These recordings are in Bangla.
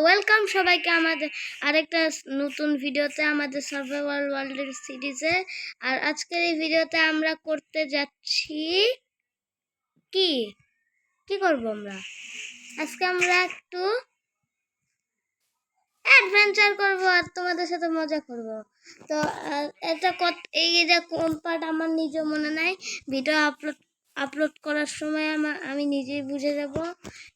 ওয়েলকাম সবাইকে আমাদের আরেকটা নতুন ভিডিওতে, আমাদের সার্ভাইভাল ওয়ার্ল্ডের সিরিজে। আর আজকের এই ভিডিওতে আমরা করতে যাচ্ছি কি কি করব আমরা আজকে আমরা একটু অ্যাডভেঞ্চার করব আর তোমাদের সাথে মজা করব। তো এটা এইটা কোন পার্ট আমার নিজে মনে নাই, ভিডিও আপলোড করার সময় আমি নিজেই বুঝে যাব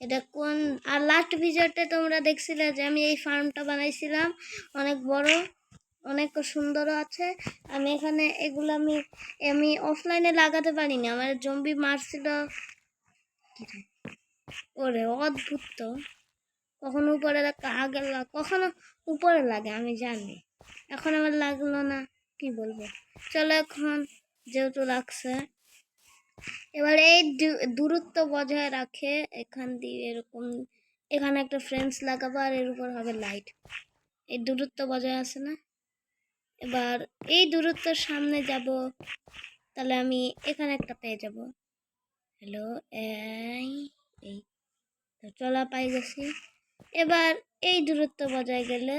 এটা কোন। আর লাস্ট ভিডিওতে তোমরা দেখছিলে যে আমি এই ফার্মটা বানাইছিলাম, অনেক বড়, অনেক সুন্দর আছে। আমি এখানে এগুলো আমি অফলাইনে লাগাতে পারিনি, আমার জম্বি মারছিল। ওরে অদ্ভুত, তো কখনো উপরে আগে কখনো উপরে লাগে আমি জানি, এখন আমার লাগলো না, কি বলবো। চলো এখন যেহেতু লাগছে, এবার এই দূরত্ব বজায় রাখে এখান দিয়ে এরকম, এখানে একটা ফ্রেন্স লাগাবো আর এর উপর হবে লাইট। এই দূরত্ব বজায় আছে না? এবার এই দূরত্বের সামনে যাব, তাহলে আমি এখানে একটা পেয়ে যাব। হ্যালো, এই তো চলা পাই গেছি। এবার এই দূরত্ব বজায় গেলে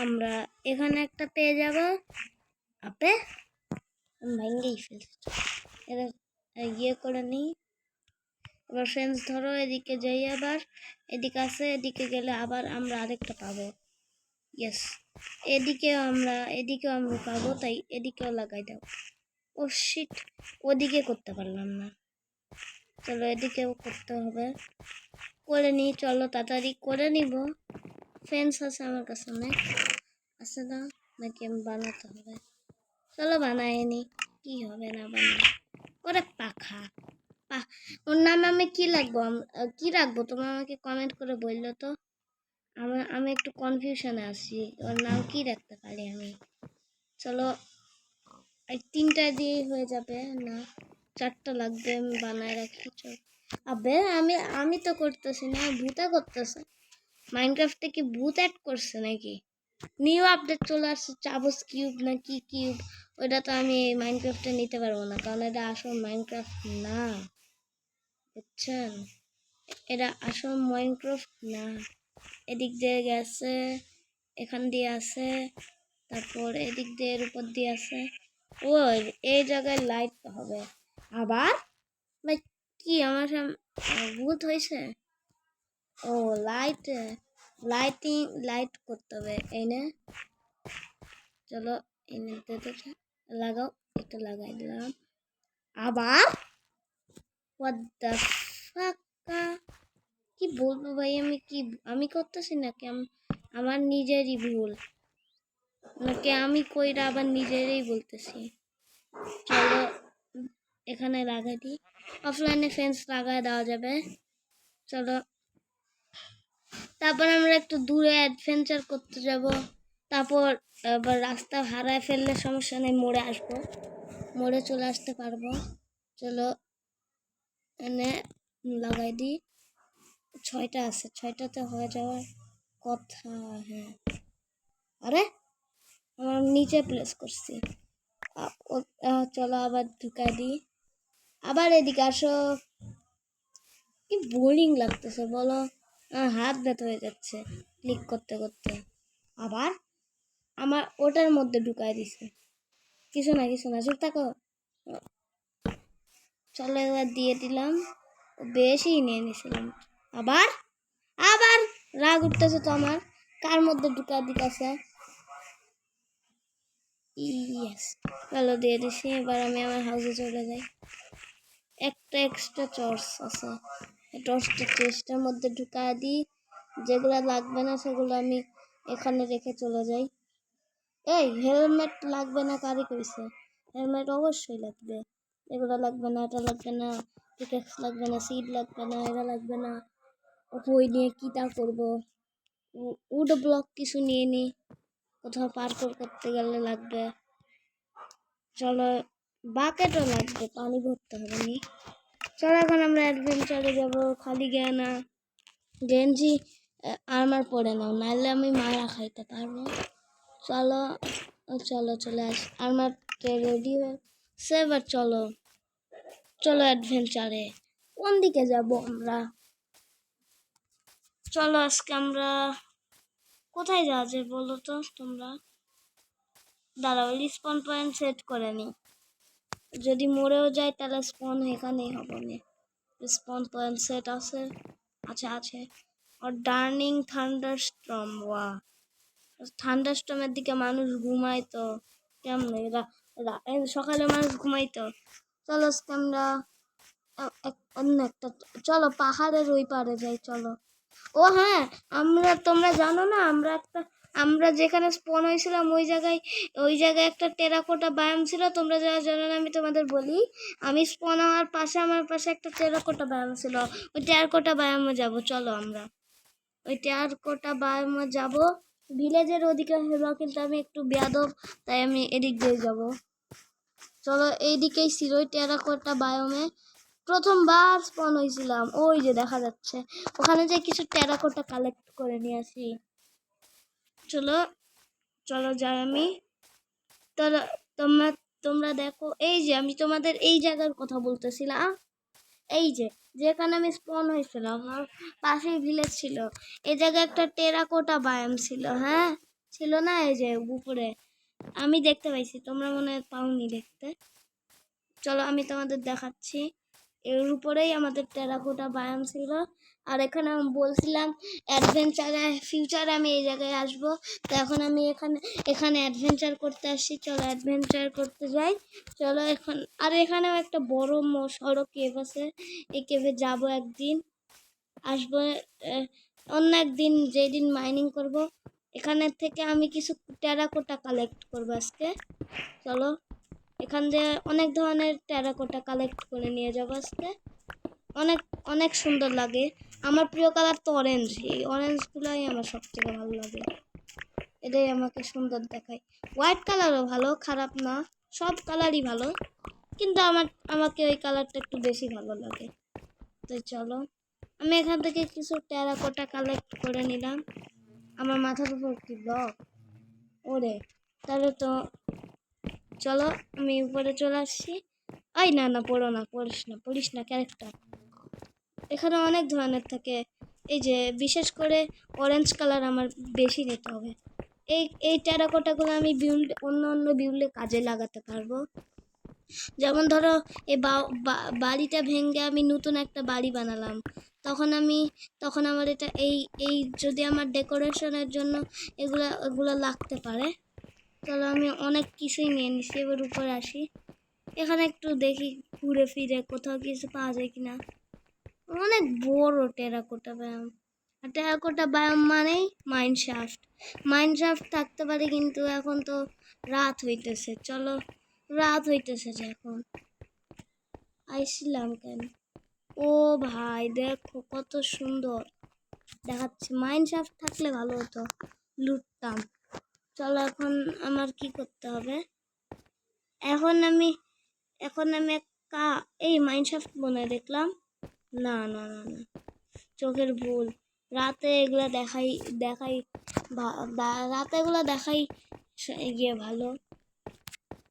আমরা এখানে একটা পেয়ে যাব। আপে ভেঙেই ফেলছি, এটা ইয়ে করে নিই। এবার ফ্রেন্ডস ধরো, এদিকে যাই, আবার এদিকে আছে, এদিকে গেলে আবার আমরা আরেকটা পাবো। ইয়েস, এদিকেও আমরা পাবো, তাই এদিকেও লাগাই দাও। ও শিট, ওদিকে করতে পারলাম না, চলো এদিকেও করতে হবে, করে নিই। চলো তাড়াতাড়ি করে নিব। ফেন্স আছে আমার কাছে, অনেক আছে না, নাকি আমি বানাতে হবে? চলো বানাই নি, কি হবে না বানাই। ওরে পাখা, ওর নাম আমি কি রাখবো তোমরা আমাকে কমেন্ট করে বললো তো। আমি একটু কনফিউশনে আছি, ওর নাম কি রাখতে পারি আমি। চলো এই 3টা দিয়ে হয়ে যাবে না, 4টা লাগবে, আমি বানায় রাখি। চল আবে আমি তো করতেছি না, ভূতা করতেছে। মাইনক্রাফটে কি ভূত অ্যাড করছে নাকি? নিউ আপডেট চলে আসছে, চাবস কিউব না কি কিউব, ওইটা তো আমি মাইনক্রাফটে নিতে পারবো না, কারণ এটা আসল মাইনক্রাফট না, বুঝছেন? এটা আসল মাইনক্রাফট না। এদিক দিয়ে গেছে, এখান দিয়ে আছে, তারপর এদিক দিয়ে এর উপর দিয়ে আছে। ও এই জায়গায় লাইট হবে আবার, ভাই কি আমার ভূত হয়েছে? ও লাইট করতে হবে, এই না? চলো এনে লাগাও, এটা লাগাই দিলাম। আবার what the fuck, কি বলবো ভাই, আমি করতেছি নাকি আমার নিজেরই ভুল, নাকি আমি কইরা আবার নিজেরই বলতেছি। চলো এখানে লাগাই দিই, অফলাইনে ফেন্স লাগাই দেওয়া যাবে। চলো তারপর আমরা একটু দূরে অ্যাডভেঞ্চার করতে যাব, তারপর আবার রাস্তা হারায় ফেললে সমস্যা নেই, মোড়ে আসবো, মোড়ে চলে আসতে পারবো। চলো এনে লাগাই দিই, 6টা আছে, 6টাতে হয়ে যাওয়ার কথা। হ্যাঁ, আরে আমার নিচে প্লেস করছি। চলো আবার ঢুকাই দিই, আবার এদিকে আসো। কি বোরিং লাগতেছে বলো, হাত ব্যথা হয়ে যাচ্ছে ক্লিক করতে করতে। আবার আমার ওটার মধ্যে ঢুকাই দিছে, কিছু না চুপ থাকো। চলো এবার দিয়ে দিলাম, বেশি নিয়ে নিয়েছিলাম। আবার আবার রাগ উঠতেছে তো আমার, কার মধ্যে ঢুকা দিতেছে। ইয়েস, চলো দিয়ে দিছি। এবার আমি আমার হাউসে চলে যাই। একটা এক্সট্রা টর্চ আছে, টর্চটা চেস্টের মধ্যে ঢুকা দিই, যেগুলো লাগবে না সেগুলো আমি এখানে রেখে চলে যাই। এই হেলমেট লাগবে না, কারি কইছে? হেলমেট অবশ্যই লাগবে, এগুলো লাগবে না, এটা লাগবে না, পিকেক্স লাগবে না, সিড লাগবে না, এটা লাগবে না। ওই নিয়ে কিটা করবো, উড ব্লক কিছু নিয়ে নি, কোথাও পার্কর করতে গেলে লাগবে। চলো বাকেটও লাগবে, পানি ভরতে হবে নি। চলো এখন আমরা অ্যাডভেঞ্চারে যাবো, খালি না গেঞ্জি আর্মার পরে নাও, নাহলে আমি মারা খাইতে পারবো। চলো চলো চলে আস, আর্মার রেডি হয়েছে, এবার চলো অ্যাডভেঞ্চারে। কোন দিকে যাব আমরা? চলো আজকে আমরা কোথায় যাওয়া যায় বলো তো তোমরা। দাঁড়াও, স্পন পয়েন্ট সেট করে নি, যদি মরেও যায় তাহলে স্পন এখানেই হবে না। স্পন পয়েন্ট সেট আছে, আচ্ছা আছে। আর ডার্নিং থান্ডারস্টর্ম, ওয়া থান্ডারস্টর্মের দিকে মানুষ ঘুমাইতো কেমনে, সকালে মানুষ ঘুমাইতো। চলো আজকে আমরা অন্য একটা, চলো পাহাড়ের ওই পারে যাই চলো। ও হ্যাঁ, তোমরা জানো না আমরা যেখানে স্পন হয়েছিলাম ওই জায়গায় একটা টেরাকোটা বায়াম ছিল। তোমরা যারা জানো না আমি তোমাদের বলি, আমি স্পন হওয়ার পাশে আমার পাশে একটা টেরাকোটা বায়াম ছিল। ওই টেরাকোটা বায়ামে যাবো চলো আমরা, ওই টেরাকোটা বায়ামে যাবো। ভিলেজের ওদিকে হলো, কিন্তু আমি একটু বেয়াদব, তাই আমি এদিক দিয়ে যাবো। চলো এইদিকেই ছিল ওই টেরাকোটা বায়োমে প্রথমবার স্পন হয়েছিলাম। ওই যে দেখা যাচ্ছে, ওখানে যে কিছু টেরাকোটা কালেক্ট করে নিয়ে আসি। চলো চলো যাই আমি। তোমরা তোমরা দেখো, এই যে আমি তোমাদের এই জায়গার কথা বলতেছিলাম, এই যে যেখানে আমি স্পন হয়েছিলাম আমার পাশেই ভিলেজ ছিল। এই জায়গায় একটা টেরাকোটা বায়াম ছিল, হ্যাঁ ছিল না, এই যে উপরে আমি দেখতে পাইছি, তোমরা মনে হয় পাওনি দেখতে। চলো আমি তোমাদের দেখাচ্ছি, এর উপরেই আমাদের টেরাকোটা বায়াম ছিল। আর এখানে আমি বলছিলাম অ্যাডভেঞ্চারে ফিউচারে আমি এই জায়গায় আসবো, তো এখন আমি এখানে অ্যাডভেঞ্চার করতে আসছি। চলো অ্যাডভেঞ্চার করতে যাই চলো এখন। আর এখানেও একটা বড় সড়ক কেভ আছে, এই কেভে যাবো একদিন, আসবো অন্য একদিন, যেদিন মাইনিং করব। এখানের থেকে আমি কিছু টেরাকোটা কালেক্ট করবো আজকে। চলো এখান দিয়ে অনেক ধরনের টেরাকোটা কালেক্ট করে নিয়ে যাবো আজকে। অনেক অনেক সুন্দর লাগে। আমার প্রিয় কালার তো অরেঞ্জ, এই অরেঞ্জগুলোই আমার সবথেকে ভালো লাগে, এটাই আমাকে সুন্দর দেখায়। হোয়াইট কালারও ভালো, খারাপ না, সব কালারই ভালো, কিন্তু আমাকে ওই কালারটা একটু বেশি ভালো লাগে। তো চলো আমি এখান থেকে কিছু টেরাকোটা কালেক্ট করে নিলাম। আমার মাথার উপর কি ব্লক, ওরে তাহলে তো চলো আমি উপরে চলে আসছি। এই না না, পড়িস না ক্যারেক্টার। এখানে অনেক ধরনের থাকে, এই যে বিশেষ করে অরেঞ্জ কালার আমার বেশি নিতে হবে। এই টেরাকোটাগুলো আমি অন্য বিউল্ডে কাজে লাগাতে পারবো। যেমন ধরো এই বাড়িটা ভেঙে আমি নতুন একটা বাড়ি বানালাম, তখন আমার এটা এই যদি আমার ডেকোরেশনের জন্য এগুলা লাগতে পারে। চলো আমি অনেক কিছুই নিয়ে নিচ্ছি, এবার উপরে আসি। এখানে একটু দেখি ঘুরে ফিরে কোথাও কিছু পাওয়া যায় কিনা। অনেক বড় টেরাকোটা বায়াম, আর টেরাকোটা বায়াম মানেই মাইনশাফট থাকতে পারে, কিন্তু এখন তো রাত হইতেছে। চলো রাত হইতেছে যে এখন আইছিলাম কেন। ও ভাই দেখো কত সুন্দর দেখাচ্ছে, মাইনশাফট থাকলে ভালো হতো, লুটতাম। চলো এখন আমার কি করতে হবে, এখন আমি এই মাইনশাফট মনে দেখলাম, না না না না, চোখের ভুল। রাতে এগুলা দেখাই রাতে এগুলা দেখাই গিয়ে ভালো।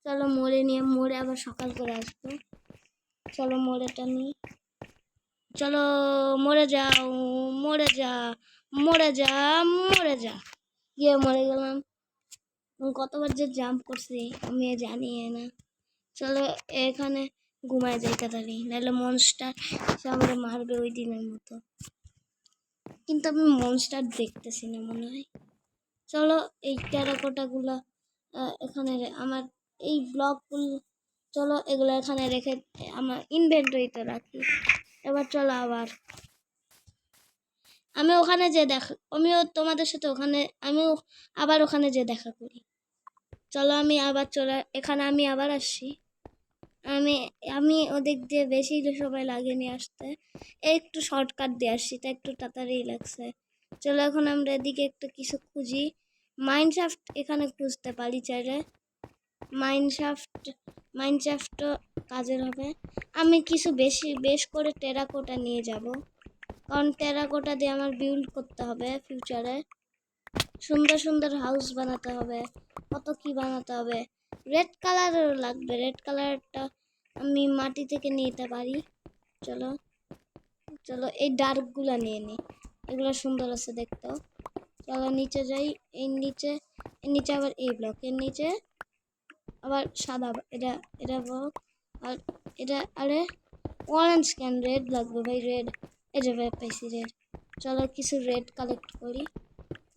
চলো মোড়ে আবার সকাল করে আসবো। চলো মোড়েটা নিই, চলো মরে যাও, মরে যা, মরে যা, মরে যা, গিয়ে মরে গেলাম। কতবার যে জাম্প করছি আমি জানি না। চলো এখানে ঘুমায় যাই তাড়াতাড়ি, নাহলে মনস্টার সে আমাকে মারবে ওই দিনের মতো, কিন্তু আমি মনস্টার দেখতেছি না মনে হয়। চলো এই টেরাকোটাগুলো এখানে আমার এই ব্লকগুলো, চলো এগুলো এখানে রেখে আমার ইনভেন্টরিতে রাখি। এবার চলো আবার আমিও তোমাদের সাথে আমিও আবার ওখানে যে দেখা করি। চলো আমি আবার আসছি। আমি ওদিক দিয়ে বেশি সময় লাগেনি আসতে, একটু শর্টকাট দিয়ে আসছি, তাই একটু তাড়াতাড়ি লাগছে। চলো এখন আমরা এদিকে একটু কিছু খুঁজি। মাইনশাফট এখানে খুঁজতে পারি চাইলে, মাইনশাফটও কাজের হবে। আমি কিছু বেশ করে টেরাকোটা নিয়ে যাব, কারণ টেরাকোটা দিয়ে আমার বিল্ড করতে হবে ফিউচারে, সুন্দর সুন্দর হাউস বানাতে হবে, কত কি বানাতে হবে। রেড কালারেরও লাগবে, রেড কালারটা আমি মাটি থেকে নিতে পারি। চলো এই ডার্কগুলো নিয়ে নিই, এগুলো সুন্দর আছে দেখতে। চলো নিচে যাই। এর নিচে আবার এই ব্লক, এর নিচে আবার সাদা, এটা ব্লক। আর এটা আরে অরেঞ্জ কেন, রেড লাগবে ভাই, রেড। এই যে ভাই পাইছি রেড। চলো কিছু রেড কালেক্ট করি।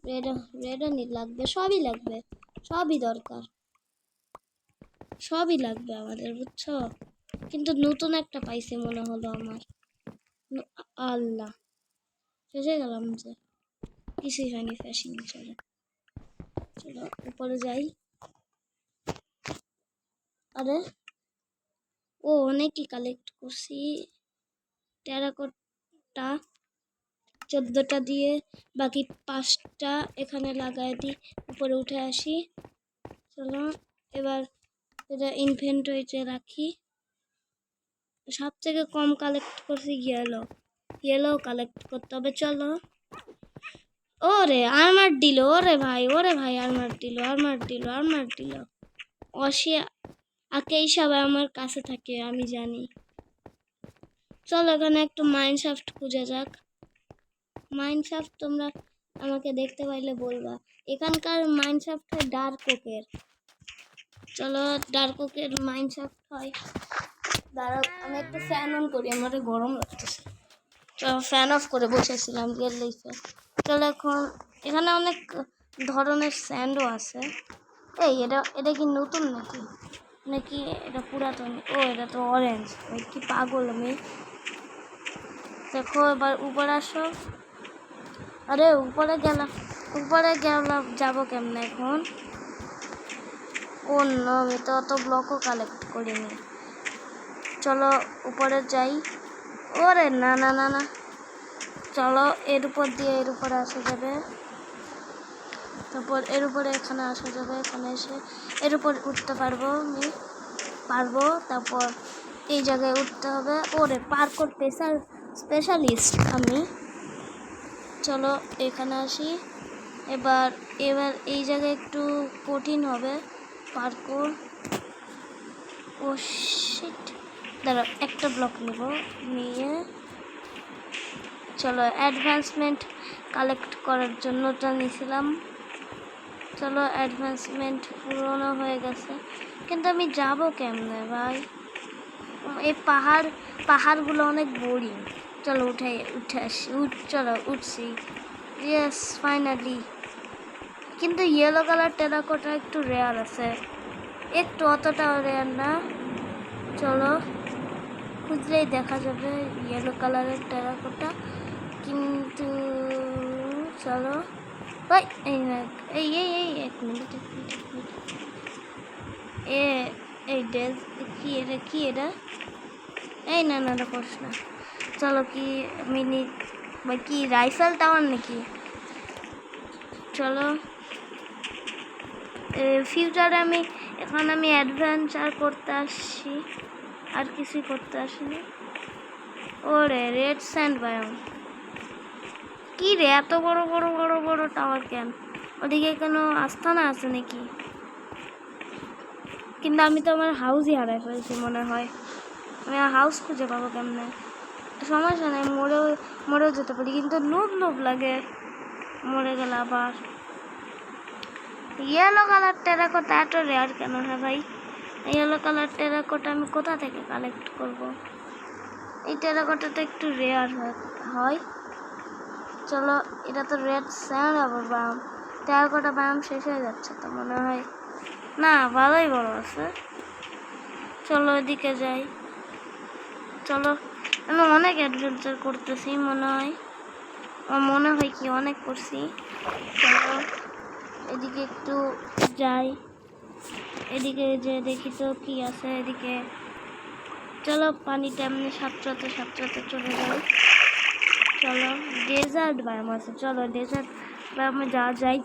রেডও লাগবে, সবই লাগবে, সবই দরকার, সবই লাগবে আমাদের, বুঝছো। কিন্তু নতুন একটা পাইছে মনে হলো আমার। আল্লাহ, শেষে গেলাম যে, কিছুই হয়নি। ফ্যাশন চলো চলো উপরে যাই। আরে ও অনেকই কালেক্ট করছি। টেরাকোটা 14টা দিয়ে বাকি 5টা এখানে লাগাই দিই, উপরে উঠে আসি। চলো এবার এটা ইনভেন্টরিতে রাখি। সব থেকে কম কালেক্ট করছি ইয়েলো কালেক্ট করতে হবে। চলো ওরে আর্মার দিল, ওরে ভাই আর্মার দিল। অসিয়া আকে সবাই আমার কাছে থাকে, আমি জানি। চলো এখানে একটু মাইনশাফট খুঁজে যাক। মাইনশাফট তোমরা আমাকে দেখতে পাইলে বলবা। এখানকার মাইনশাফট হয় ডার্ক ওকের। চলো ডার্ক ওকের মাইনশাফট হয়। দাঁড়াও আমি একটু ফ্যান অন করি, আমার গরম লাগতেছে। চলো ফ্যান অফ করে বসেছিলাম রিয়েল লাইফে। চলো এখন এখানে অনেক ধরনের স্যান্ডও আছে। এই এটা কি নতুন নাকি এটা পুরাতন? ও এটা তো অরেঞ্জ। কি পাগল আমি। দেখো এবার উপরে আসো। আরে উপরে গেলাম যাবো কেমনে এখন? ও না, আমি তো অত ব্লকও কালেক্ট করিনি। চলো উপরে যাই। ওরে না, চলো এর উপর দিয়ে এর উপরে আসা যাবে। তারপর এর উপরে এখানে আসা যাবে, এখানে এসে এর উপর উঠতে পারবো। তারপর এই জায়গায় উঠতে হবে। ওরে পার্কোর স্পেশালিস্ট আমি। চলো এখানে আসি। এবার এই জায়গায় একটু কঠিন হবে পার্কোর। ও শিট, দাঁড়াও একটা ব্লক নিয়ে চলো অ্যাডভান্সমেন্ট কালেক্ট করার জন্য ওটা নিয়েছিলাম। চলো অ্যাডভান্সমেন্ট পুরোনো হয়ে গেছে, কিন্তু আমি যাব কেমনে ভাই? এই পাহাড়গুলো অনেক বোরিং। চলো উঠে আসি। চলো উঠছি। Yes finally. কিন্তু ইয়েলো কালার টেরাকোটা একটু রেয়ার আছে, একটু অতটাও রেয়ার না। চলো খুঁজলেই দেখা যাবে ইয়েলো কালারের টেরাকোটা। কিন্তু চলো এই এক মিনিট কি এটা এই না করছ না। চলো কি মিনি বা কি রাইফেল টাওয়ার নাকি? চলো ফিউচারে এখন আমি অ্যাডভেঞ্চার করতে আসছি, আর কিছুই করতে আসিনি। ওরে রেড স্যান্ড বায়োম। কি রে এত বড় টাওয়ার কেন? ওদিকে কোনো আস্থানা আছে নাকি? কিন্তু আমি তো আমার হাউসই হারাই ফেলছি মনে হয়। আমি হাউস খুঁজে পাবো কেমনে? সমস্যা নেই, মরেও যেতে পারি, কিন্তু লোভ লাগে মরে গেলে আবার। ইয়েলো কালার টেরাকোটা এত রেয়ার কেন? হ্যাঁ ভাই, ইয়েলো কালার টেরাকোটা আমি কোথা থেকে কালেক্ট করব? এই টেরাকোটাটা একটু রেয়ার হয়। চলো এটা তো রেড স্যান্ড আবার বায়াম। টেরাকোটা বায়াম শেষ হয়ে যাচ্ছে তো মনে হয়। না ভালোই বড় আছে। চলো এদিকে যাই। চলো আমি অনেক অ্যাডভেঞ্চার করতেছি মনে হয়। কি অনেক করছি। চলো এদিকে একটু যাই, এদিকে যে দেখি তো কি আছে এদিকে। চলো পানিটা এমনি সাঁতরাতে চলে যাই। চলো ডেজার্ট বায়াম আছে, চলো ডেজার্ট বায়ামে যাই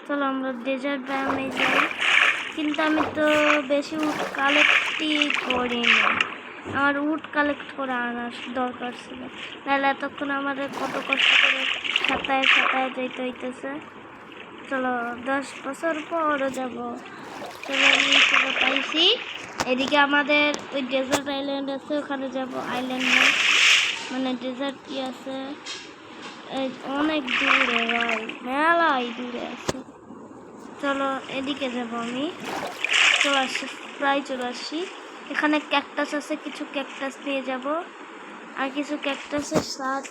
চলো আমরা ডেজার্ট বায়ামে যাই। কিন্তু আমি তো বেশি উড কালেক্টই করি না, আমার উড কালেক্ট করে আনার দরকার ছিল, নাহলে এতক্ষণ আমাদের কত কষ্ট করে সাঁতায় যেতে হইতেছে। চলো 10 বছর পরও যাবো। চলো চলো পাইছি। এদিকে আমাদের ওই ডেজার্ট আইল্যান্ড আছে, ওখানে যাবো। আইল্যান্ডে মানে ডেজার্ট কি আছে এই অনেক দূরে ভাই, মেলাই দূরে আছে। চলো এদিকে যাবো আমি, চলে আসছি, প্রায় চলে আসছি। এখানে ক্যাকটাস আছে, কিছু ক্যাকটাস নিয়ে যাব, আর কিছু ক্যাকটাসের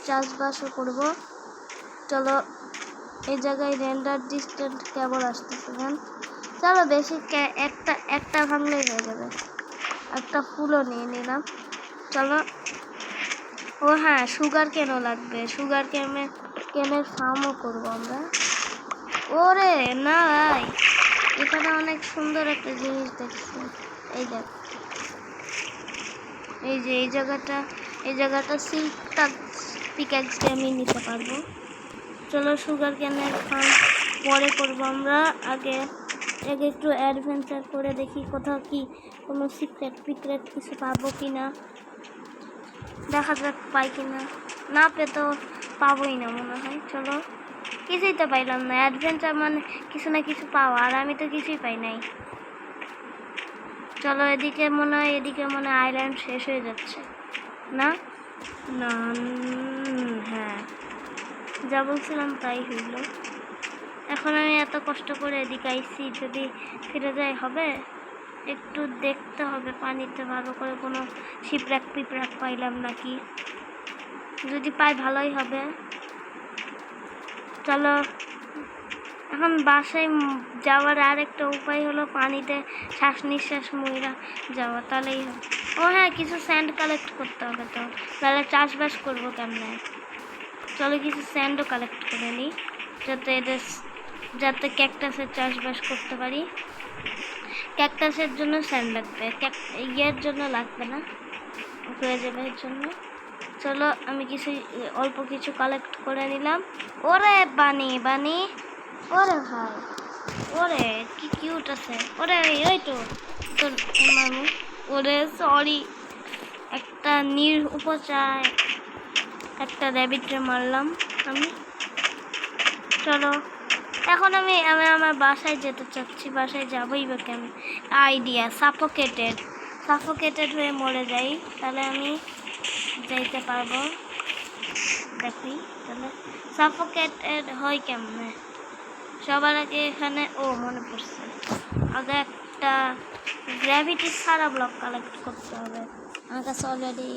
চাষবাসও করব। চলো এই জায়গায় রেন্ডার ডিস্টেন্ট কেবল আসতেছিলেন। চলো বেশি একটা ভাঙলেই হয়ে যাবে। একটা ফুলও নিয়ে নিলাম। চলো, ও হ্যাঁ, সুগার কেনও লাগবে, সুগার কেনের ফার্মও করবো আমরা। ওরে না ভাই, এখানে অনেক সুন্দর একটা জিনিস দেখছি। এই দেখ, এই যে এই জায়গাটা সিল্কটা পিক্যাক্স দিয়ে আমি নিতে পারবো। চলো সুগার ক্যানের ফার্ম পরে করবো আমরা, আগে একটু অ্যাডভেঞ্চার করে দেখি কোথাও কি কোনো সিক্রেট কিছু পাবো কি না, দেখা যাক পাই কি না। না পেতো পাবোই না মনে হয়। চলো, কিছুই তো পাইলাম না। অ্যাডভেঞ্চার মানে কিছু না কিছু পাওয়া, আর আমি তো কিছুই পাই নাই। চলো এদিকে মনে হয় আইল্যান্ড শেষ হয়ে যাচ্ছে না? না, হ্যাঁ, যা বলছিলাম তাই হইল। এখন আমি এত কষ্ট করে এদিকে আইছি, যদি ফিরে যাই হবে? একটু দেখতে হবে পানিতে ভালো করে কোনো শিপরাক পাইলাম নাকি। যদি পাই ভালোই হবে। চলো, এখন বাসায় যাওয়ার আরেকটা উপায় হলো পানিতে শ্বাস নিঃশ্বাস মইরা যাওয়া, তাহলেই হবে। ও হ্যাঁ, কিছু স্যান্ড কালেক্ট করতে হবে, তো তাহলে চাষবাস করবো কেমনে? চলো কিছু স্যান্ডও কালেক্ট করে নিই, যাতে ক্যাকটাসের চাষবাস করতে পারি। ক্যাকটাসের জন্য স্যান্ড লাগবে, ইয়ের জন্য লাগবে না, হয়ে যাবে এর জন্য। চলো আমি অল্প কিছু কালেক্ট করে নিলাম। ওরে বানি, ওরে ভাই, ওরে কি কিউট আছে, ওরে ওই তো তোর মামু। ওরে সরি, একটা উপচায় একটা র্যাবিটে মারলাম আমি। চলো এখন আমি আমার বাসায় যেতে চাচ্ছি। বাসায় যাবোই বা কেমন আইডিয়া, সাফোকেটেড হয়ে মরে যাই, তাহলে আমি যাইতে পারবো। দেখি তাহলে সাফোকেটেড হয় কেমনে। সবার আগে এখানে মনে পড়ছে, আগে একটা গ্র্যাভিটি ছাড়া ব্লক কালেক্ট করতে হবে। আমার কাছে অলরেডি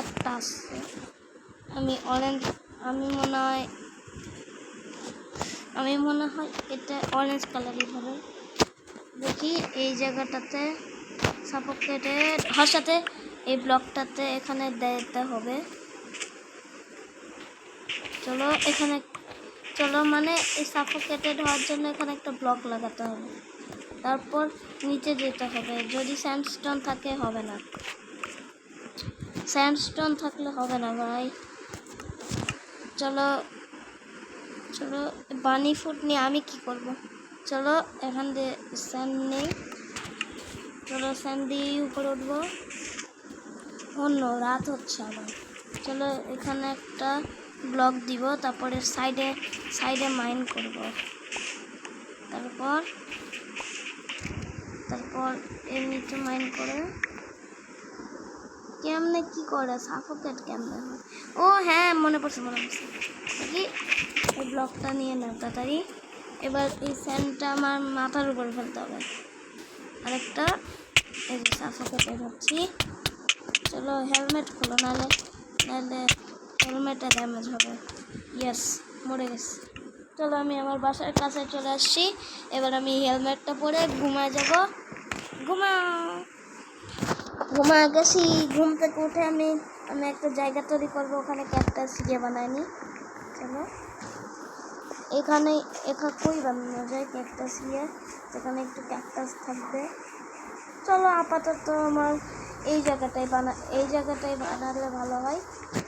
একটা আসছে। আমি মনে হয় এটা অরেঞ্জ কালারই হবে। দেখি এই জায়গাটাতে সাফোকেটেড হওয়ার সাথে এই ব্লকটাতে এখানে দিতে হবে। চলো মানে এই সাফোকেটেড হওয়ার জন্য এখানে একটা ব্লক লাগাতে হবে, তারপর নিচে যেতে হবে। যদি স্যান্ডস্টোন থাকে হবে না, স্যান্ডস্টোন থাকলে হবে না ভাই। চলো বানি ফুড নিয়ে আমি কি করব? চলো এখান দিয়ে স্যান্ড নেই, চলো স্যান্ড দিয়ে উপরে উঠবো। রাত হচ্ছে আবার। চলো এখানে একটা ব্লক দিব, তারপরে সাইডে মাইন করব। তারপর এর নিচে মাইন করে কেমনে কি করে সাফোকেট কেমনে হয়? ও হ্যাঁ, মনে পড়ছে দেখি এই ব্লকটা নিয়ে নাও তাড়াতাড়ি। এবার এই স্যান্ডটা আমার মাথার উপর ফেলতে হবে। আরেকটা এই যে সাফোকেটেড হচ্ছি। চলো হেলমেট খোলো, নাহলে হেলমেটে ড্যামেজ হবে। ইয়েস, মরে গেছি। চলো আমি আমার বাসার কাছে চলে আসছি। এবার আমি হেলমেটটা পরে ঘুমায় যাব। ঘুমায় গেছি। ঘুম থেকে উঠে আমি একটা জায়গা তৈরি করবো, ওখানে ক্যাকটাস দিয়ে বানাইনি। চলো এখানে কই বানানো যায় ক্যাকটাস দিয়ে, যেখানে একটু ক্যাকটাস থাকবে। চলো আপাতত আমার এই জায়গাটাই বানালে ভালো হয়।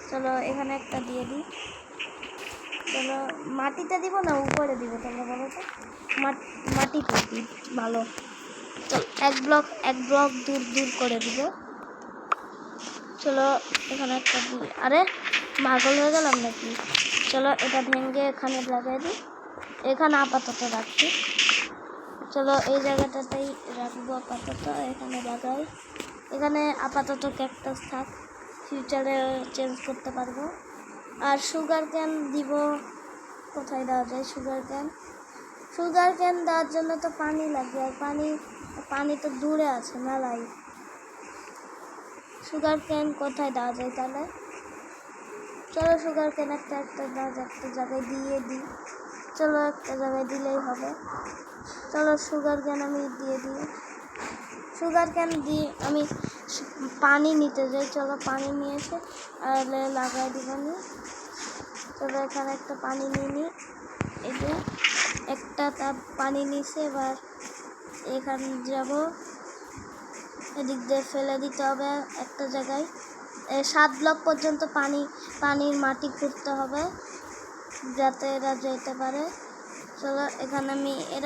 চলো এখানে একটা দিয়ে দিই। চলো মাটিতে দিব না উপরে দিব, তোমরা বলো তো? মাটিতে দিই ভালো। তো এক ব্লক দূর করে দিব। চলো এখানে একটা দিই। আরে পাগল হয়ে গেলাম নাকি? চলো এটা ভেঙে এখানে লাগাই দিই। এখানে আপাতত রাখছি। চলো এই জায়গাটাতেই রাখবো আপাতত, এখানে লাগাই। এখানে আপাতত ক্যাকটাস থাক। ফিউচারে চেঞ্জ করতে পারবো। আর সুগার ক্যান দিব, কোথায় দেওয়া যায় সুগার ক্যান? সুগার ক্যান দেওয়ার জন্য তো পানি লাগবে, আর পানি তো দূরে আছে মেলাই। সুগার ক্যান কোথায় দেওয়া যায় তাহলে? চলো সুগার ক্যান একটা জায়গায় দিয়ে দিই। চলো একটা জায়গায় দিলেই হবে। চলো সুগার ক্যান আমি দিয়ে দিই। সুগার ক্যান দিয়ে আমি পানি নিতে যাই। চলো পানি নিয়ে এসে আর লাগাই দিবানি। চলো এখানে একটা পানি নিয়ে নিই। এই যে একটা কাপ পানি নিছে। এবার এখানে যাব, এদিক দিয়ে ফেলে দিতে হবে একটা জায়গায়। 7 ব্লক পর্যন্ত পানির মাটি খুঁড়তে হবে যাতে এরা যেতে পারে। চলো এখানে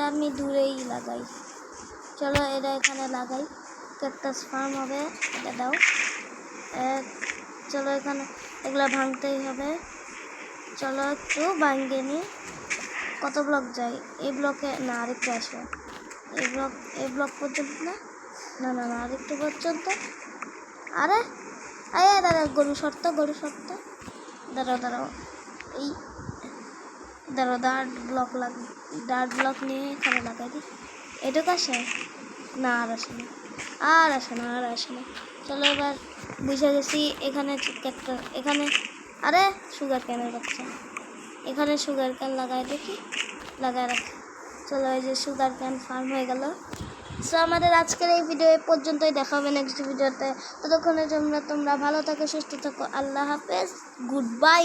আমি দূরেই লাগাই। চলো এরা এখানে লাগাই, ক্যাকটাস ফার্ম হবে। এটা দাও। চলো এখানে এগুলো ভাঙতেই হবে। চলো একটু ভাঙিয়ে নিই। কত ব্লক যাই? এই ব্লকে না, আরেকটু আসে। এই ব্লক পর্যন্ত না না না আরেকটু পর্যন্ত। আরে দাঁড়া, গরু শর্ত দাঁড়াও এই ডার্ট ব্লক নিয়ে এখানে লাগাই দিই। এটুকু আসে না, আর আসে না। চলো এবার বুঝে গেছি এখানে আরে সুগার ক্যানের বাচ্চা, এখানে সুগার ক্যান লাগাই রাখি। চলো এই যে সুগার ক্যান ফার্ম হয়ে গেল। সো আমাদের আজকের এই ভিডিও এই পর্যন্তই। দেখা হবে নেক্সট ভিডিওতে। ততক্ষণের জন্য তোমরা ভালো থাকো, সুস্থ থাকো। আল্লাহ হাফেজ, গুড বাই।